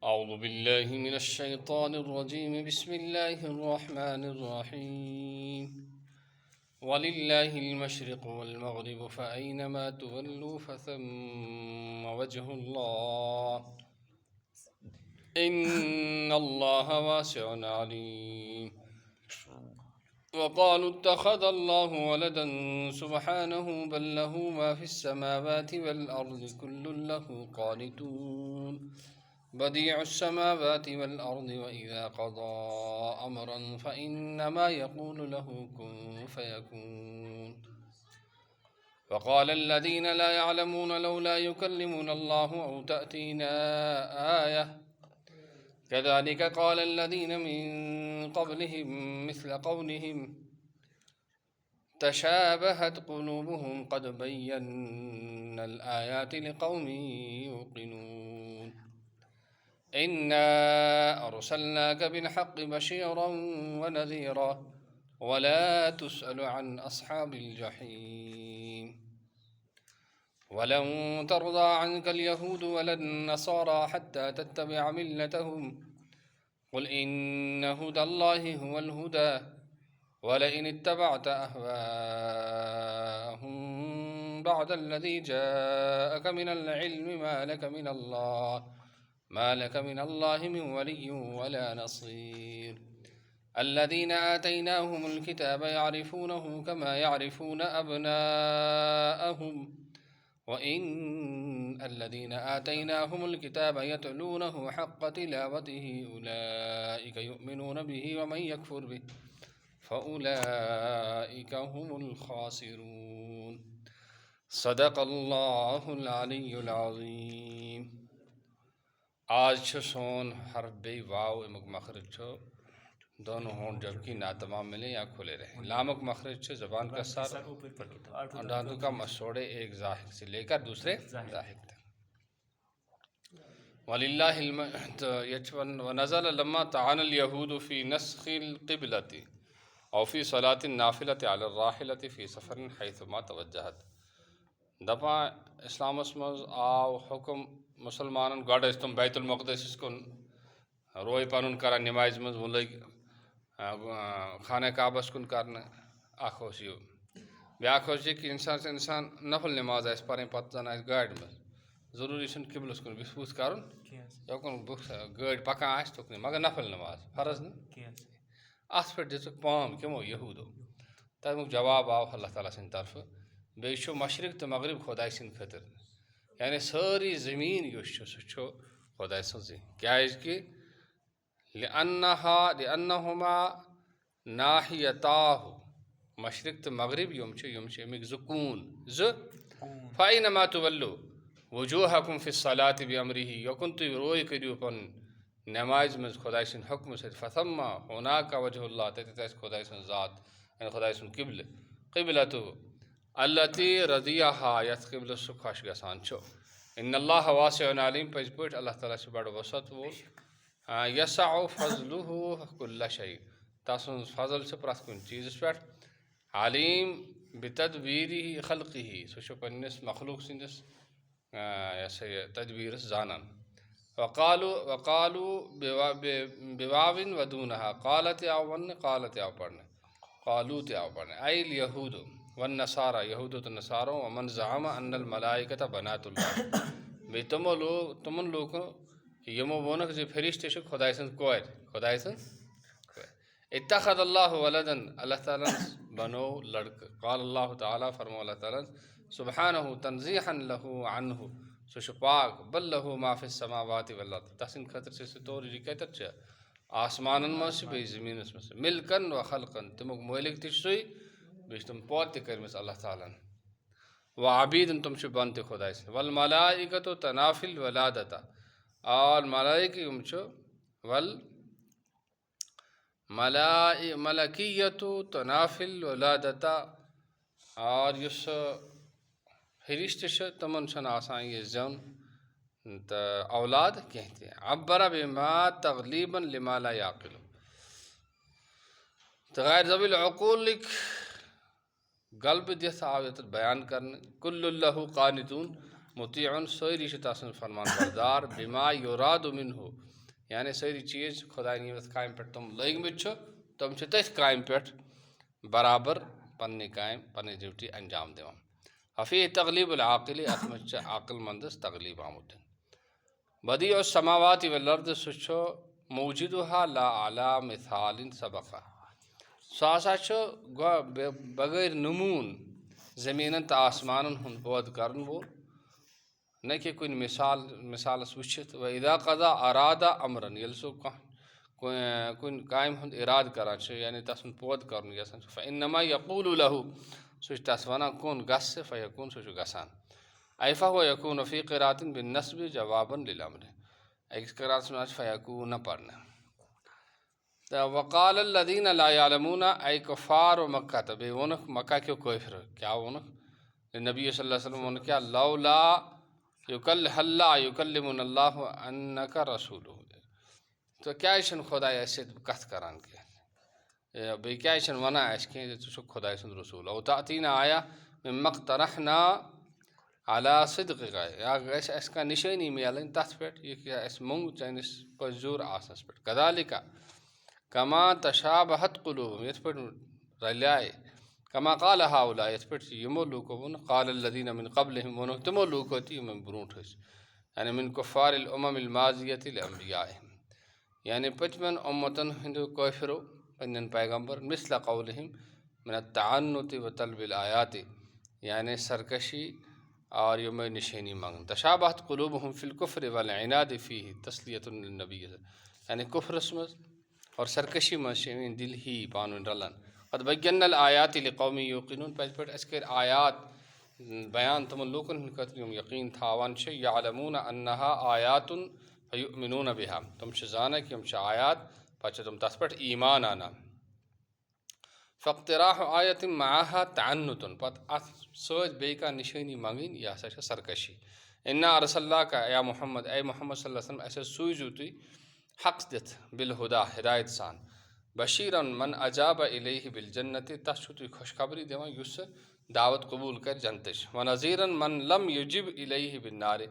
أعوذ بالله من الشيطان الرجيم بسم الله الرحمن الرحيم ولله المشرق والمغرب فأينما تولوا فثم وجه الله إن الله واسع عليم وقالوا اتخذ الله ولدا سبحانه بل له ما في السماوات والأرض كل له قانتون بديع السماوات والأرض وإذا قضى أمرا فإنما يقول له كن فيكون وقال الذين لا يعلمون لولا يكلمنا الله أو تأتينا آية كذلك قال الذين من قبلهم مثل قولهم تشابهت قلوبهم قد بينا الآيات لقوم يوقنون إنا أرسلناك بالحق بشيرا ونذيرا ولا تسأل عن أصحاب الجحيم ولن ترضى عنك اليهود ولا النصارى حتى تتبع ملتهم قل إن هدى الله هو الهدى ولئن اتبعت أهواءهم بعد الذي جاءك من العلم ما لك من الله من ولي ولا نصير الذين آتيناهم الكتاب يعرفونه كما يعرفون أبناءهم وإن الذين آتيناهم الكتاب يتلونه حق تلاوته أولئك يؤمنون به ومن يكفر به فأولئك هم الخاسرون صدق الله العلي العظيم आज सोन हर्फ बे वाव इमुक मखरज छो दोनों हों जबकि ना तमाम मिले या खुले रहे लामक मखरज छो जबान का सर और धातु का मसोड़े एक जाहिर से लेकर दूसरे जाहिर तक वलिल्लाहिल वनज़ल लम्मा तआनल यहूद फी नस्खिल क़िबलति और फी सलातिन नाफिलति अला राहिलति फी सफरिन हैथुमा तवज्जहत दपा इस्लामस मज आव हुक्म मुसलमान गड तुम बैतुल मुक़द्दस कुन रोय पनुन कर नमाज मज वो लग खाना काबस कुन करने आखोश यो ब्याखोश कि इंसान से इंसान नफल नमाज आस पर पन गाड़ मज जरूरी किबलस कुन बिस्पूस कर गाड़ पकान आस तुक मगर नफल नमाज फर्ज न अत पे दितुक पाम कमो यहूदो तमुक जवाब आव अल्लाह ताला सिंद तरफ बे मशरिक तो मगरिब खुदाई सिंद खतर यानी सारी ज़मीन सह खुदाई सजी क्या कि लिअन्नहुमा नाहियताहु मशरिक तो मगरिब अमिक ज़ुकून फ़इन्नमा तुवल्लु वजूहकुम फ़िस्सलाति बिअम्रिही यकुन तुम रोय करियो पन नमाज में खुदाई सिंद हुक्म से फथम्मा हुनाका वजहुल्लाह तत खुदाई सिंद ज़ात यानी खुदाई सिंद क़िबलतु अल्लती रदियाहा यथ क़िबल सु खुश गसान छो इन्नल्लाह वासिउन अलीम पज पट अल्लाह ताला से बड़ वसत वो यसअ फज़लुहु कुल्ल शै तसुन फजल से प्रत कुन चीज़ पे अलीम बितदबीरिही खल्क़िही सु पन्निस मखलूक सिंदिस तदबीरस जानन वक़ालू बिवाविन वदूनहा क़ालत आव पढ़ने क़ालूत आव पढ़ने अल यहूद वन नसारा यहूद तो नसारों वमन ज़ाम अन्नल मलाइकत बनातुल्लाह बे तुमन लोग यमो वोनक जो फरिश्ते खुदाई सन कोर खुदाई सन इत्तखज़ल्लाहु वलदन अल्लाह ताला बनो लड़क क़ाल अल्लाह ताला फरमा अल्लाह ताला सुब्हानहु तंज़ीहन लहु अन्हु सुशपाक बल लहु मा फ़िस समावाति वल अर्द तसिन खतर से तोर रिकत आसमानन में से बे ज़मीन में से मिलकन व खल्कन तुमक मालिक तिसुई बेश तुम पौत करमस अल्लाह ताला व आबीदन तुम से बनते खुदाई से वल मलाइकतु तनाफिल वलादता और मलाइकी वल मलकियतु तनाफिल वलादता और युस फरिश्ते तमन सन आसान ये जन त औलाद कहते हैं अब्बरा बिमा तगलीबन लिमा ला याकिल गैर ज़बिल अक़ूल लिख गल्ब जैसा आयत बयान करने कुल्लुल्लाहु क़ानितून मुतीउन सोई रिश्ता फरमान बरदार बिमा युरादु मिन्हु यानी सारी चीज़ खुदा नीमत काम पे तुम लगित तुम तथ काम पे बराबर पन्नी काम पन्नी ड्यूटी अंजाम दिवान हफ़ी तगलीबुल आक़िल अत में अक़लमंदस तगलीब आमुद बदी और समावाति वल्लर्द सो मौजूदहा ला अला मिसालिन सबक़ा सो बगैर नमून ज़मीन तो आसमान हूँ पौध कर वो न कि कुछ मिसालस वुचित व इदा कदा अरादा अमरन ये सो कुन काम हूँ इराद करान यानी तस पौध कर फ़इन्नमा यक़ूलु लहू सो तस वनान कौन गस फ़यकून सो गसान ऐफ़ा हो यकून फ़ी क़िरातिन बिन नस्ब जवाबन लिल अम्र एक क़िरात में फ़यकून पढ़ना तो वक़ाल लदीन ला यालमून ऐ कुफ़ार मक्का तबे वन मक्का क्यों कोफर क्या वन नबी सल्लल्लाहु अलैहि वसल्लम क्या लौला युकल हल्ला युकल्लिमुनल्लाहु अन्नका रसूलुहु तो क्या ऐसा खुदा ऐसे कथ करान के बे क्या ऐसा वना ऐसे तो खुदा सुन रसूल और तातीना आया में मक़तरहना अला सिद्क़ या ऐसा इसका निशानी मिलन तथ पे ये क्या ऐसे मंग चाइनिस पर जोर आसस पे कदालिका कमा तशाबहत कुलूबुहुम ये पे रलाए कमा क़ाल हाउला ये पे यमो लूकोन क़ाल अल्लज़ीना मिन क़ब्लिहिम वन तमो लूकोती में ब्रूठ यानी मिन कुफ़ारिल उममिल माज़ियति लिअंबियाइहिम यानी पचमन उम्मतन हिंदू कोफरो पन्नन पैगंबर मिस्ल क़ौलिहिम मिन अत्तअन्नुति व तलबिल आयाति यानी सरकशी और युम निशानी मंग तशाबहत क़ुलूबुहुम फ़िल कुफ़्र वल इनाद फ़ीहि तस्लियतुन लिन्नबी यानी कुफ़्र में और सरकशी में दिल ही पान रलन क़द बय्यन्नल आयाति लिक़ौमि युक़िनून पट अस्कर आयात बयान तुम लोगन कतरियम यकीन थावन शे यालमून अन्नहा आयातुन फयुमिनून बिहा तुम जाना कि हम आयात पच तुम तस पर ईमान आना फ़क़्तिराह आयत माहा तअन्नुतुन पत सोच बेका निशानी मांगिन या सरकशी इन्ना अरसल्ला का या मोहम्मद ए मोहम्मद सल्लल्लाहु अलैहि वसल्लम ऐसे सूजुती हक़ दित बिल हुदा हिदायत सान बशीरन मन अजाब इलैहि बिल जन्नति तशुति खुशखबरी देवा युस दावत कबूल कर जनतश व नज़ीरन मन लम युजिब इलैहि बिन नारे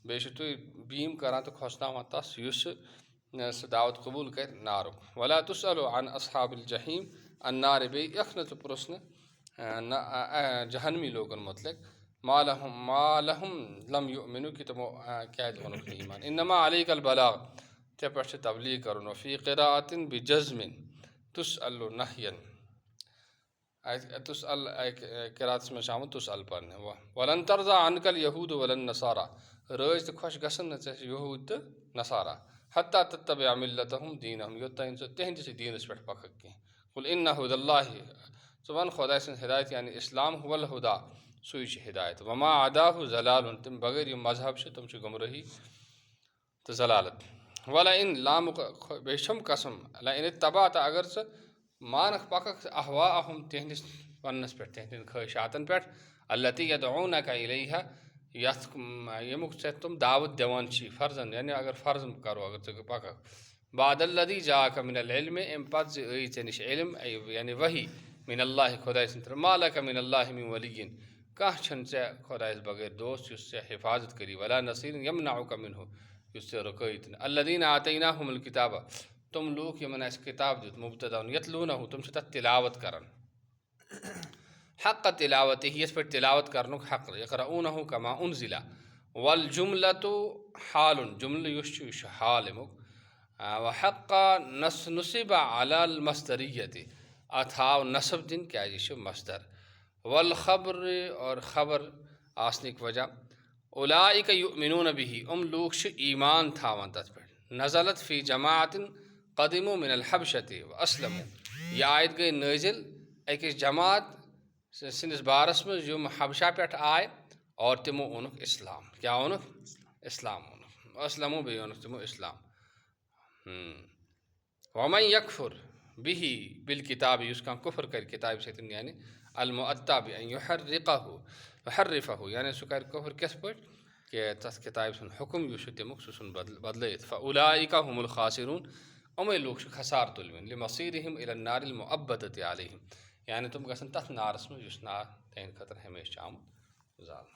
बेशुतु बीम करा तो खुशनामा तस युस दावत कबूल कर नारो वला तुसअलु अन अस्हाबिल जहीम अन्नार बे यखन तो प्रश्न जहन्मी लोगन मतलब मालहम लम युमिनु कि तुम क्या ईमान इन्नमा अलैकल बलाग ते पर से तबलीग करो फ़ी क़िराअतिन बिजज़्मिन तुसअलु नहयन तुसअल क़िराअत में शामिल तुसअल पढ़ने वलन तरज़ा अनकल यहूद वलन नसारा रोज़ तो खुश गसन न यहूद तो नसारा हत्ता तत्तबिअ मिल्लतहुम दीनहुम योत्ता इनसे तेहन जैसे दीन इस पर पकड़ के कुल इन्ना हुदल्लाहि सुबहान खुदा से हिदायत यानी इस्लाम हुवल हुदा सुइच हिदायत वमा अदाहु ज़लालुन तुम बगैर ये मज़हब से तुमसे गुमराही तो ज़लालत वला इन लाम बेशम कसम ला इन तबात अगर से मानक पकक अहवा अहम तेहनिस पन्नस पे तेहनिन ख्वाहिशातन पे अल्लती यदऊनका इलैहा यमुक से तुम दावत देवान छी फ़र्जन यानी अगर फ़र्ज करो अगर तो पकक बादल्लदी जाका मिनल इल्म एम पद निश इल्म यानी वही मिनल्लाहि खुदा से मालका मिनल्लाहि मिन वलिय्यिन कह छन से खुदा बगैर दोस्त उससे हिफाजत करी वला नसीर यमनउका मिनहु उससे रुकैत अल्लदीन आतैनाहुमुल किताब तुम लोग यमन इस किताब जो मुब्तदा यतलूनहु तुमसे तक तिलावत करन हक़ तिलावत ही इस पर तिलावत करने का हक़ यक़रऊनहु कमा उनज़िला वल जुमलतु हालुन जुमल युश हाल मुक व हक़ नस्ब अलल मस्दरियति अथाव नस्ब दिन क्या यश मस्दर वल ख़बर और ख़बर आसनिक वजह उलाइक युमिनून बिही लोग ईमान थावन तथ पर नज़लत फ़ी जमाअतिन क़दिमु मिनल हबशति व अस्लमु यह आयत गई नाजिल एक जमात सिंस बारस में जो हबशा पे आए और तिमो उनुक इस्लाम क्या उनुक इस्लाम उनुक असलमु बे उनुक तिमो इस्लाम वमन यकफुर बिही बिल किताब उसका कुफर कर किताब से यानी अलमुअत्ता बि अन युहर्रिक़हु युहर्रिफ़हु यानी सुकर कुफर किस पर के तस किताब सुन हुक्म युशु तिमुक सुन बदले फ़उलाइका हुमुल खासिरून उमे लोग खसार तुलविन लिमसीरिहिम इलन नारिल मुअब्बदति अलैहिम यानी तुम गसन तथ नारस में युस नार तैन खतर हमेशा आमुद जाल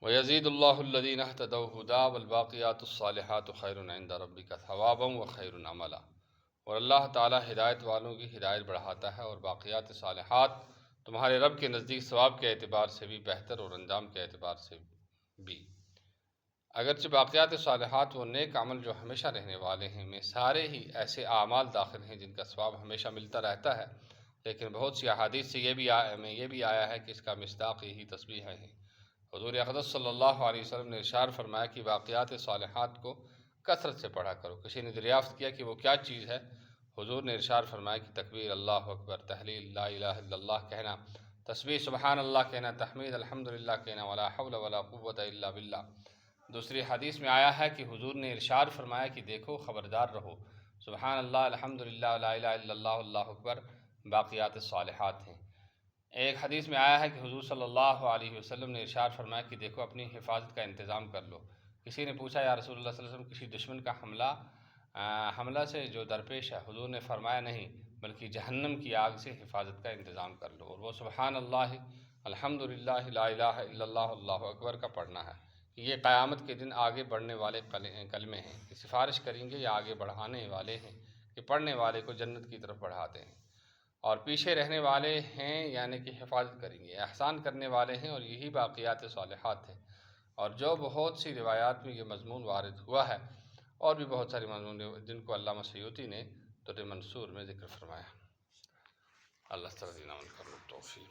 वयज़ीदुल्लाहुल्लज़ीना इहतदौ हुदा वल्बाक़ियातुस्सालिहातु खैरुन इंदा रब्बिका सवाबन व खैरुन अमला। और अल्लाह ताला हिदायत वालों की हिदायत बढ़ाता है और बाक़ियात सालिहात तुम्हारे रब के नज़दीक सवाब के एतबार से भी बेहतर और अंजाम के एतबार से भी। अगरचे बाक़ियात सालिहात व नेक अमल जो हमेशा रहने वाले हैं में सारे ही ऐसे आमाल दाखिल हैं जिनका सवाब हमेशा मिलता रहता है, लेकिन बहुत सी अहादीस से ये भी आया है कि इसका मिस्दाक़ यही तस्बीह है। हुज़ूर अक़दस सल्लल्लाहु अलैहि वसल्लम ने इरशाद फरमाया कि बाक़ियात सालिहात को कसरत से पढ़ा करो। किसी ने दरियाफ़्त किया कि वो क्या चीज़ है? हुज़ूर ने इरशाद फरमाया कि तकबीर, अल्लाहु अकबर, तहलील, ला इलाहा इल्लल्लाह कहना, तस्बीह सुबहान अल्लाह कहना, तहमीद अल्हम्दुलिल्लाह कहना, वला हौला वला कुव्वता इल्ला बिल्लाह। दूसरी हदीस में आया है कि हुज़ूर ने इरशाद फरमाया कि देखो, ख़बरदार रहो, सुबहान अल्लाह, अल्हम्दुलिल्लाह, ला इलाहा इल्लल्लाह, अल्लाहु अकबर बाक़ियात सालिहात हैं। एक हदीस में आया है कि हुज़ूर सल्लल्लाहु अलैहि वसल्लम ने इरशाद फरमाया कि देखो, अपनी हिफाजत का इंतज़ाम कर लो। किसी ने पूछा, या रसूलुल्लाह सल्लल्लाहु अलैहि वसल्लम, किसी दुश्मन का हमला से जो दरपेश है? हुज़ूर ने फरमाया, नहीं, बल्कि जहन्नम की आग से हिफाजत का इंतज़ाम कर लो। और वो सुबहान अल्लाह, अल्हम्दुलिल्लाह, ला इलाहा इल्लल्लाह, अल्लाहु अकबर का पढ़ना है। ये क़यामत के दिन आगे बढ़ने वाले कलमे हैं कि सिफारिश करेंगे या आगे बढ़ाने वाले हैं कि पढ़ने वाले को जन्नत की तरफ बढ़ाते हैं। और पीछे रहने वाले हैं यानी कि हिफाजत करेंगे, एहसान करने वाले हैं, और यही बाक़ियात सालिहात हैं। और जो बहुत सी रिवायात में ये मज़मून वारिद हुआ है, और भी बहुत सारी मज़मून जिनको अल्लामा सयूती ने दुर्र मंसूर में ज़िक्र फरमाया। अल्लाह ताला तौफ़ीक़।